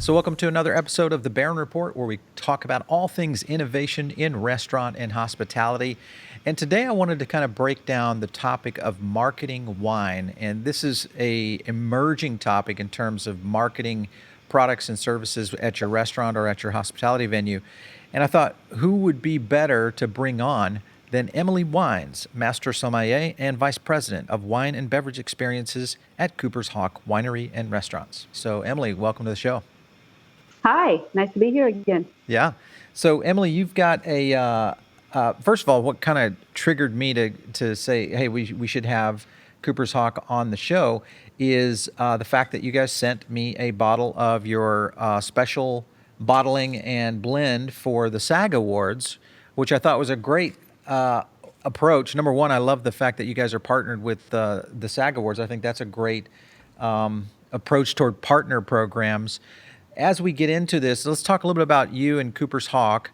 So welcome to another episode of the Barron Report, where we talk about all things innovation in restaurant and hospitality. And today I wanted to kind of break down the topic of marketing wine. And this is a emerging topic in terms of marketing products and services at your restaurant or at your hospitality venue. And I thought, who would be better to bring on than Emily Wines, Master Sommelier and Vice President of Wine and Beverage Experiences at Cooper's Hawk Winery and Restaurants. So Emily, welcome to the show. Hi, nice to be here again. Yeah. So Emily, you've got a, first of all, what kind of triggered me to say, hey, we should have Cooper's Hawk on the show is the fact that you guys sent me a bottle of your special bottling and blend for the SAG Awards, which I thought was a great approach. Number one, I love the fact that you guys are partnered with the SAG Awards. I think that's a great approach toward partner programs. As we get into this, let's talk a little bit about you and Cooper's Hawk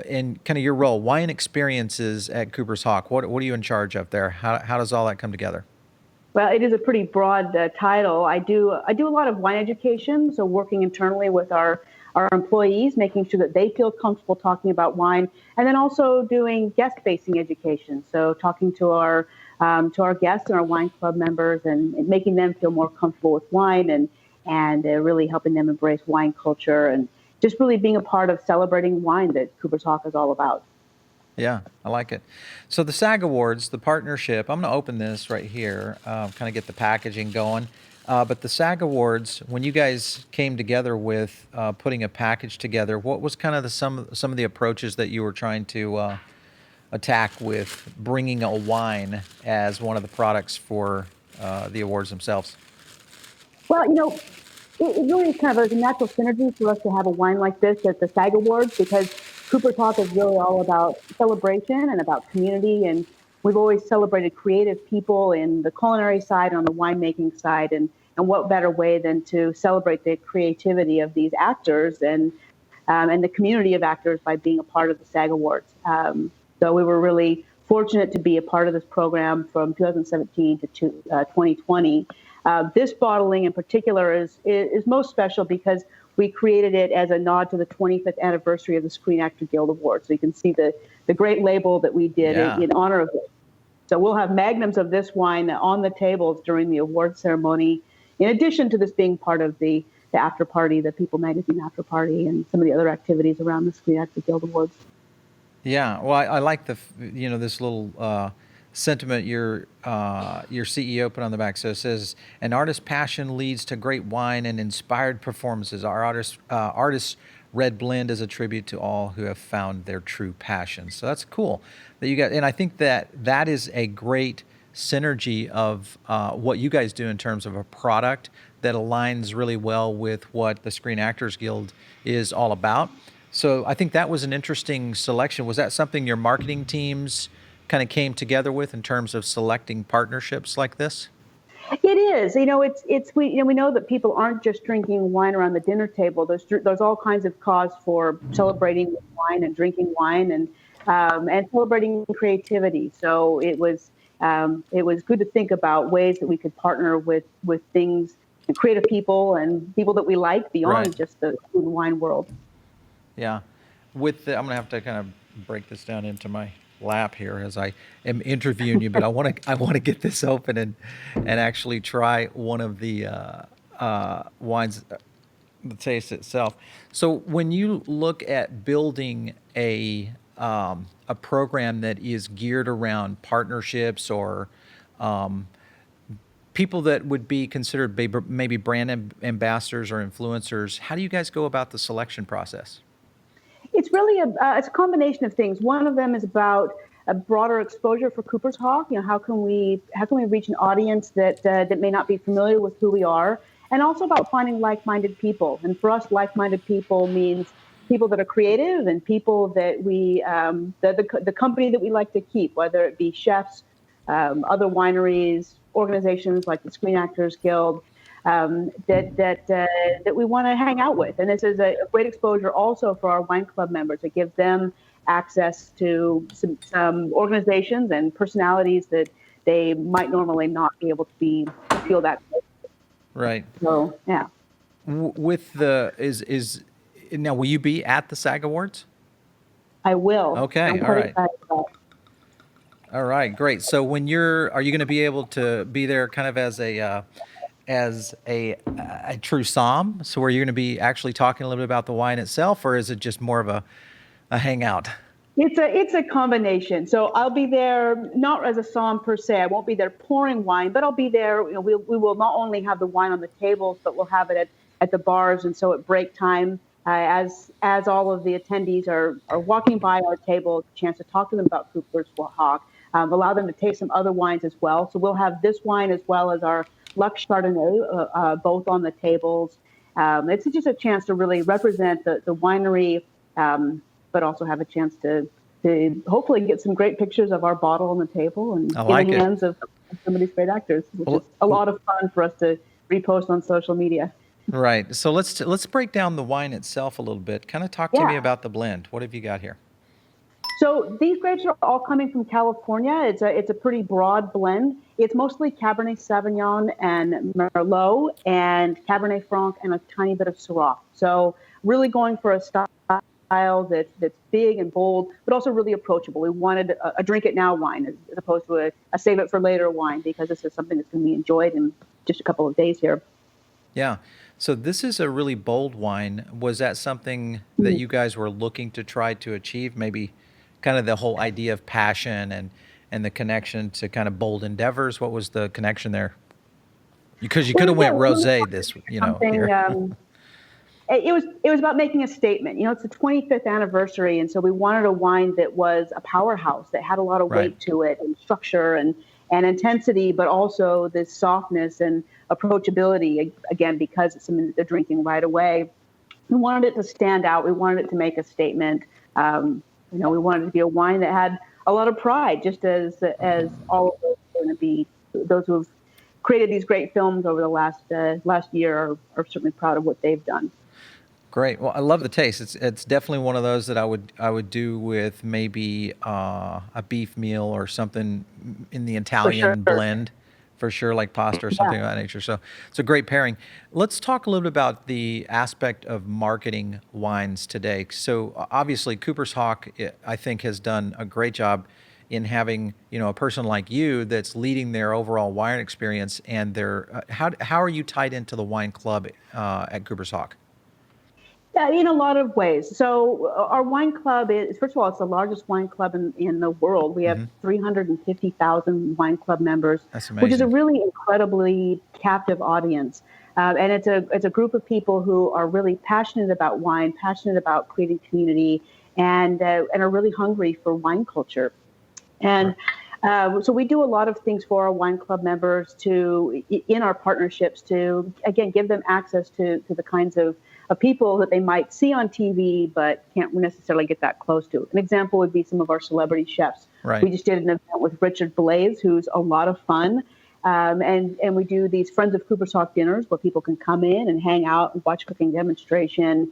and kind of your role, wine experiences at Cooper's Hawk. What are you in charge of there? How does all that come together? Well, it is a pretty broad title. I do a lot of wine education, so working internally with our employees, making sure that they feel comfortable talking about wine, and then also doing guest-facing education, so talking to our guests and our wine club members and making them feel more comfortable with wine and really helping them embrace wine culture and just really being a part of celebrating wine that Cooper's Hawk is all about. Yeah, I like it. So the SAG Awards, the partnership, I'm going to open this right here, kind of get the packaging going. But the SAG Awards, when you guys came together with putting a package together, what was kind of some of the approaches that you were trying to attack with bringing a wine as one of the products for the awards themselves? Well, it really is kind of a natural synergy for us to have a wine like this at the SAG Awards because Cooper's Hawk is really all about celebration and about community. And we've always celebrated creative people in the culinary side, on the winemaking side. And what better way than to celebrate the creativity of these actors and the community of actors by being a part of the SAG Awards. So we were really fortunate to be a part of this program from 2017 to 2020. This bottling in particular is most special because we created it as a nod to the 25th anniversary of the Screen Actor Guild Awards. So you can see the great label that we did in honor of it. So we'll have magnums of this wine on the tables during the award ceremony, in addition to this being part of the after party, the People Magazine after party, and some of the other activities around the Screen Actor Guild Awards. Yeah, well, I like this little sentiment your CEO put on the back. So it says, "An artist's passion leads to great wine and inspired performances. Our artist's red blend is a tribute to all who have found their true passion." So that's cool that you got, and I think that is a great synergy of what you guys do in terms of a product that aligns really well with what the Screen Actors Guild is all about. So I think that was an interesting selection. Was that something your marketing teams kind of came together with in terms of selecting partnerships like this? It is. We know that people aren't just drinking wine around the dinner table. There's all kinds of cause for celebrating wine and drinking wine and celebrating creativity. So it was good to think about ways that we could partner with things and creative people and people that we like beyond just the food and wine world. Yeah. I'm going to have to kind of break this down into my lap here as I am interviewing you, but I want to get this open and actually try one of the wines, the taste itself. So when you look at building a program that is geared around partnerships or people that would be considered maybe brand ambassadors or influencers, how do you guys go about the selection process? It's really it's a combination of things. One of them is about a broader exposure for Cooper's Hawk. How can we reach an audience that may not be familiar with who we are, and also about finding like-minded people. And for us, like-minded people means people that are creative and people that we the company that we like to keep, whether it be chefs, other wineries, organizations like the Screen Actors Guild. That we want to hang out with. And this is a great exposure also for our wine club members. It gives them access to some organizations and personalities that they might normally not be able to feel that close. Right. So, yeah. With the is now, will you be at the SAG Awards? I will. Okay, I'm all quite right. excited about it. All right, great. So when are you going to be able to be there kind of as a true somm? So are you going to be actually talking a little bit about the wine itself, or is it just more of a hangout? It's a combination. So I'll be there not as a somm per se. I won't be there pouring wine, but I'll be there. You know, we will not only have the wine on the tables, but we'll have it at the bars. And so at break time, as all of the attendees are walking by our table, a chance to talk to them about Cooper's Hawk, allow them to taste some other wines as well. So we'll have this wine as well as our Lux Chardonnay, both on the tables. It's just a chance to really represent the winery. But also have a chance to hopefully get some great pictures of our bottle on the table and I in like the it. hands of some of these great actors, which Well, is a lot of fun for us to repost on social media. right. So let's break down the wine itself a little bit. Kind of talk to me Yeah. about the blend. What have you got here? So these grapes are all coming from California. It's a pretty broad blend. It's mostly Cabernet Sauvignon and Merlot and Cabernet Franc and a tiny bit of Syrah. So really going for a style that's big and bold, but also really approachable. We wanted a drink it now wine as opposed to a save it for later wine, because this is something that's going to be enjoyed in just a couple of days here. Yeah. So this is a really bold wine. Was that something that you guys were looking to try to achieve? Maybe kind of the whole idea of passion and the connection to kind of bold endeavors. What was the connection there? Because you could have went rosé this, Something. here. It was about making a statement. You know, it's the 25th anniversary, and so we wanted a wine that was a powerhouse, that had a lot of Right. weight to it, and structure and intensity, but also this softness and approachability. Again, because it's something that they're drinking right away. We wanted it to stand out. We wanted it to make a statement. We wanted it to be a wine that had a lot of pride, just as all of those are going to be. Those who have created these great films over the last year are certainly proud of what they've done. Great. Well, I love the taste. It's definitely one of those that I would do with maybe a beef meal or something in the Italian blend, for sure, like pasta or something of that nature. So it's a great pairing. Let's talk a little bit about the aspect of marketing wines today. So obviously, Cooper's Hawk, I think, has done a great job in having a person like you that's leading their overall wine experience. And their how are you tied into the wine club at Cooper's Hawk? In a lot of ways. So our wine club is, first of all, it's the largest wine club in the world. We have 350,000 wine club members, That's which is a amazing. really incredibly captive audience. And it's a group of people who are really passionate about wine, passionate about creating community, and are really hungry for wine culture. And so we do a lot of things for our wine club members in our partnerships to, again, give them access to the kinds of people that they might see on TV, but can't necessarily get that close to. An example would be some of our celebrity chefs. Right. We just did an event with Richard Blaze, who's a lot of fun. And we do these Friends of Cooper's Hawk dinners where people can come in and hang out and watch cooking demonstration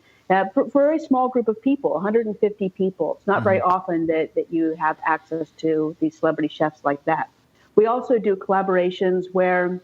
for a very small group of people, 150 people. It's not very often that you have access to these celebrity chefs like that. We also do collaborations where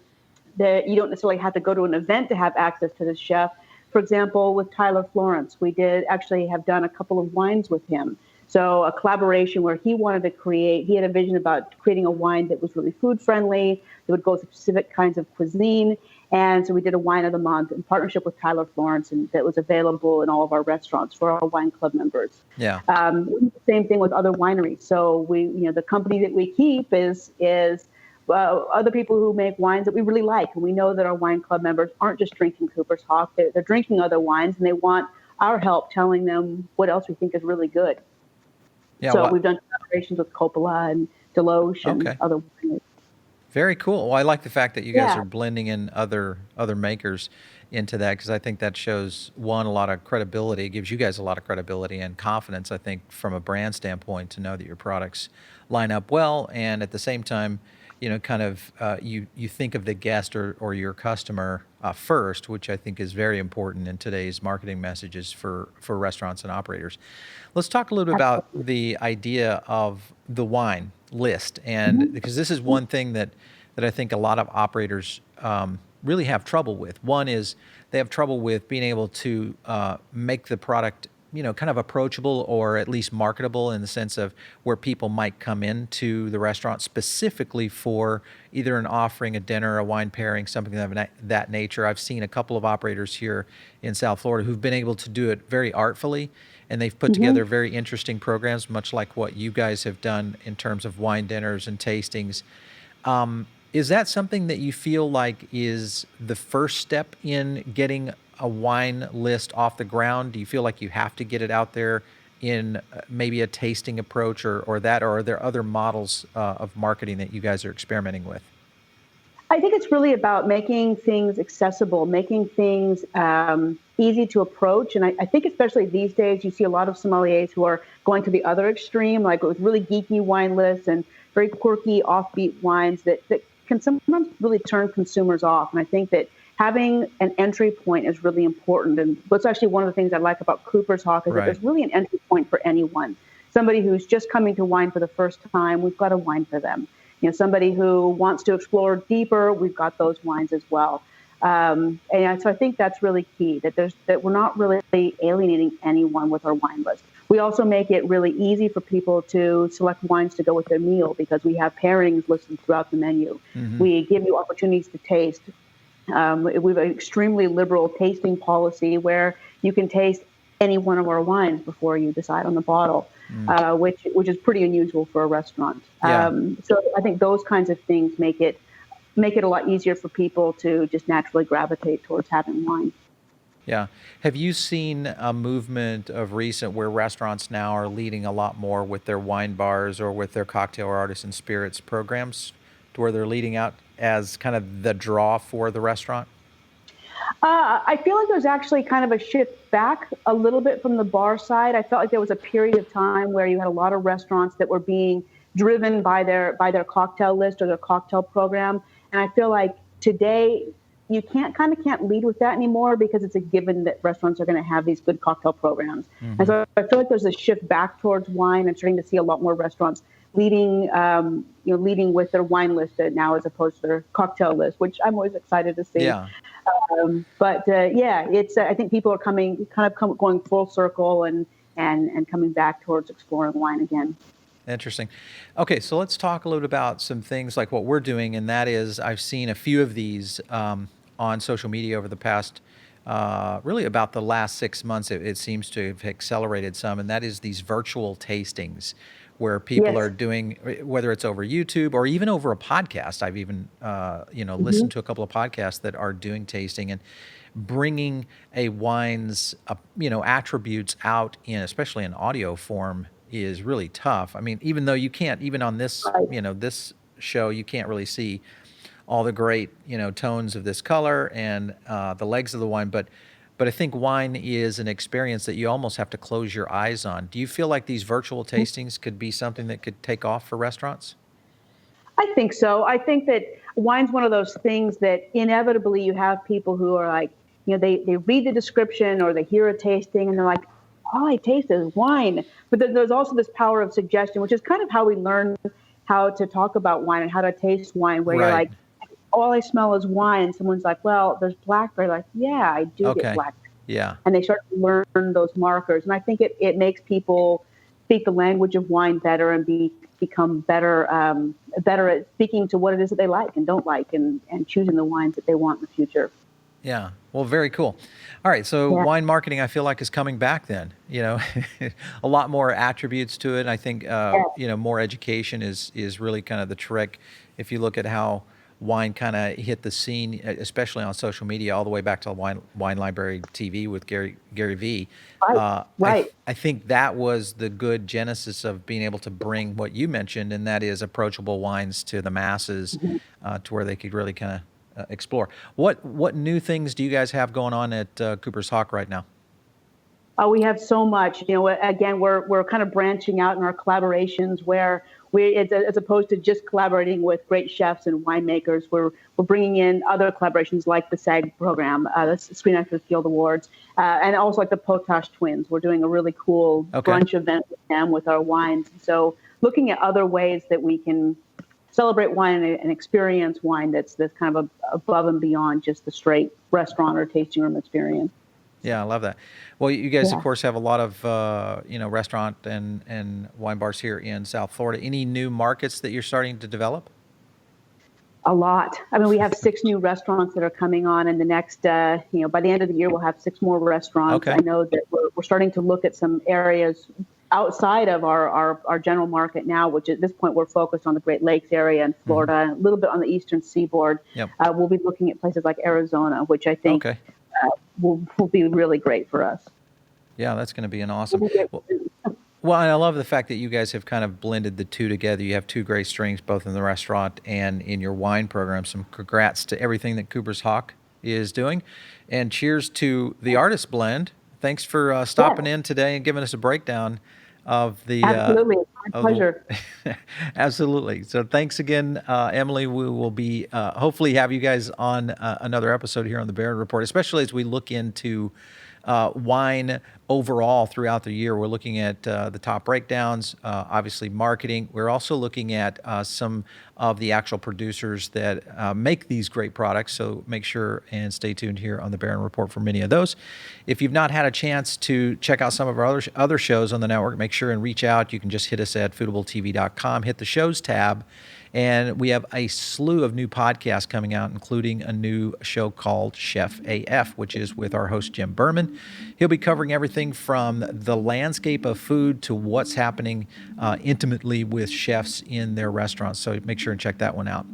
you don't necessarily have to go to an event to have access to the chef. For example, with Tyler Florence, we did actually have done a couple of wines with him. So a collaboration where he had a vision about creating a wine that was really food friendly, that would go with specific kinds of cuisine. And so we did a wine of the month in partnership with Tyler Florence, and that was available in all of our restaurants for our wine club members. Yeah. Same thing with other wineries. So the company that we keep is other people who make wines that we really like. And we know that our wine club members aren't just drinking Cooper's Hawk, they're drinking other wines, and they want our help telling them what else we think is really good. Yeah. So we've done collaborations with Coppola and Deloche and other wineries. Very cool. Well, I like the fact that you guys are blending in other makers into that, because I think that shows, one, a lot of credibility. It gives you guys a lot of credibility and confidence, I think, from a brand standpoint, to know that your products line up well, and at the same time, kind of you think of the guest or your customer first, which I think is very important in today's marketing messages for restaurants and operators. Let's talk a little bit about the idea of the wine list, and because this is one thing that I think a lot of operators really have trouble with. One is they have trouble with being able to make the product, kind of approachable or at least marketable in the sense of where people might come into the restaurant specifically for either an offering, a dinner, a wine pairing, something of that nature. I've seen a couple of operators here in South Florida who've been able to do it very artfully, and they've put together very interesting programs, much like what you guys have done in terms of wine dinners and tastings. Is that something that you feel like is the first step in getting a wine list off the ground? Do you feel like you have to get it out there in maybe a tasting approach or that, or are there other models of marketing that you guys are experimenting with? I think it's really about making things accessible, making things easy to approach. And I think especially these days, you see a lot of sommeliers who are going to the other extreme, like with really geeky wine lists and very quirky, offbeat wines that can sometimes really turn consumers off. And I think that having an entry point is really important. And what's actually one of the things I like about Cooper's Hawk is that there's really an entry point for anyone. Somebody who's just coming to wine for the first time, we've got a wine for them. Somebody who wants to explore deeper, we've got those wines as well. And so I think that's really key, that we're not really alienating anyone with our wine list. We also make it really easy for people to select wines to go with their meal because we have pairings listed throughout the menu. We give you opportunities to taste. We have an extremely liberal tasting policy where you can taste any one of our wines before you decide on the bottle, which is pretty unusual for a restaurant. Yeah. So I think those kinds of things make it a lot easier for people to just naturally gravitate towards having wine. Yeah. Have you seen a movement of recent where restaurants now are leading a lot more with their wine bars or with their cocktail or artisan spirits programs to where they're leading out as kind of the draw for the restaurant? I feel like there's actually kind of a shift back a little bit from the bar side. I felt like there was a period of time where you had a lot of restaurants that were being driven by their cocktail list or their cocktail program. And I feel like today you can't lead with that anymore because it's a given that restaurants are going to have these good cocktail programs. And so I feel like there's a shift back towards wine. I'm starting to see a lot more restaurants leading with their wine list now as opposed to their cocktail list, which I'm always excited to see. Yeah. It's I think people are going full circle and coming back towards exploring wine again. Interesting. Okay, so let's talk a little bit about some things like what we're doing, and that is I've seen a few of these on social media over the past, really about the last 6 months. It seems to have accelerated some, and that is these virtual tastings where people are doing, whether it's over YouTube or even over a podcast. I've even, listened to a couple of podcasts that are doing tasting and bringing a wine's, attributes out in, especially in audio form, is really tough. I mean, even though you can't, even on this, this show, you can't really see all the great, tones of this color and the legs of the wine, but I think wine is an experience that you almost have to close your eyes on. Do you feel like these virtual tastings could be something that could take off for restaurants? I think so. I think that wine's one of those things that inevitably you have people who are like, they read the description or they hear a tasting and they're like, all I taste is wine. But then there's also this power of suggestion, which is kind of how we learn how to talk about wine and how to taste wine, where you're like, all I smell is wine. Someone's like, well, there's blackberry. Like, yeah, I do get blackberry. Yeah. And they start to learn those markers. And I think it makes people speak the language of wine better and become better at speaking to what it is that they like and don't like and choosing the wines that they want in the future. Yeah. Well, very cool. All right. So wine marketing, I feel like, is coming back then, a lot more attributes to it. And I think, more education is really kind of the trick. If you look at how wine kind of hit the scene, especially on social media, all the way back to Wine Library TV with Gary Vee. Right. I think that was the good genesis of being able to bring what you mentioned, and that is approachable wines to the masses, to where they could really kind of explore. What new things do you guys have going on at Cooper's Hawk right now? We have so much. Again, we're kind of branching out in our collaborations where as opposed to just collaborating with great chefs and winemakers, we're bringing in other collaborations like the SAG program, the Screen Actors Guild Awards, and also like the Potash Twins. We're doing a really cool brunch event with them with our wines. So looking at other ways that we can celebrate wine and experience wine that's kind of above and beyond just the straight restaurant or tasting room experience. Yeah, I love that. Well, you guys, of Yeah. course, have a lot of restaurant and wine bars here in South Florida. Any new markets that you're starting to develop? A lot. I mean, we have 6 new restaurants that are coming on in the next, by the end of the year, we'll have 6 more restaurants. Okay. I know that we're starting to look at some areas outside of our general market now, which at this point we're focused on the Great Lakes area in Florida, and a little bit on the eastern seaboard. Yep. We'll be looking at places like Arizona, which I think Okay. will be really great for us. Yeah, that's going to be an awesome. Well, and I love the fact that you guys have kind of blended the two together. You have two great strengths, both in the restaurant and in your wine program. Some congrats to everything that Cooper's Hawk is doing. And cheers to the Artist Blend. Thanks for stopping in today and giving us a breakdown of the... Absolutely. It's my pleasure. Absolutely. So thanks again, Emily. We will be hopefully have you guys on another episode here on the Barron Report, especially as we look into wine overall throughout the year. We're looking at the top breakdowns, obviously marketing. We're also looking at some of the actual producers that make these great products. So make sure and stay tuned here on the Barron Report for many of those. If you've not had a chance to check out some of our other shows on the network, make sure and reach out. You can just hit us at foodabletv.com, hit the shows tab, and we have a slew of new podcasts coming out, including a new show called Chef AF, which is with our host, Jim Berman. He'll be covering everything from the landscape of food to what's happening intimately with chefs in their restaurants. So make sure and check that one out.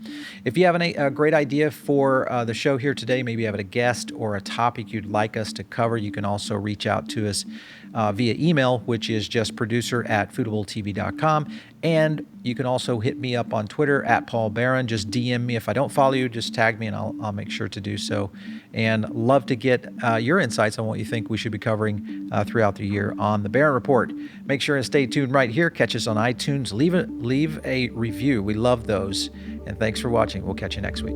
If you have a great idea for the show here today, maybe you have a guest or a topic you'd like us to cover, you can also reach out to us via email, which is just producer@foodabletv.com. And you can also hit me up on Twitter @PaulBarron. Just DM me. If I don't follow you, just tag me and I'll make sure to do so. And love to get your insights on what you think we should be covering throughout the year on the Barron Report. Make sure and stay tuned right here. Catch us on iTunes. Leave a review. We love those. And thanks for watching. We'll catch you next week.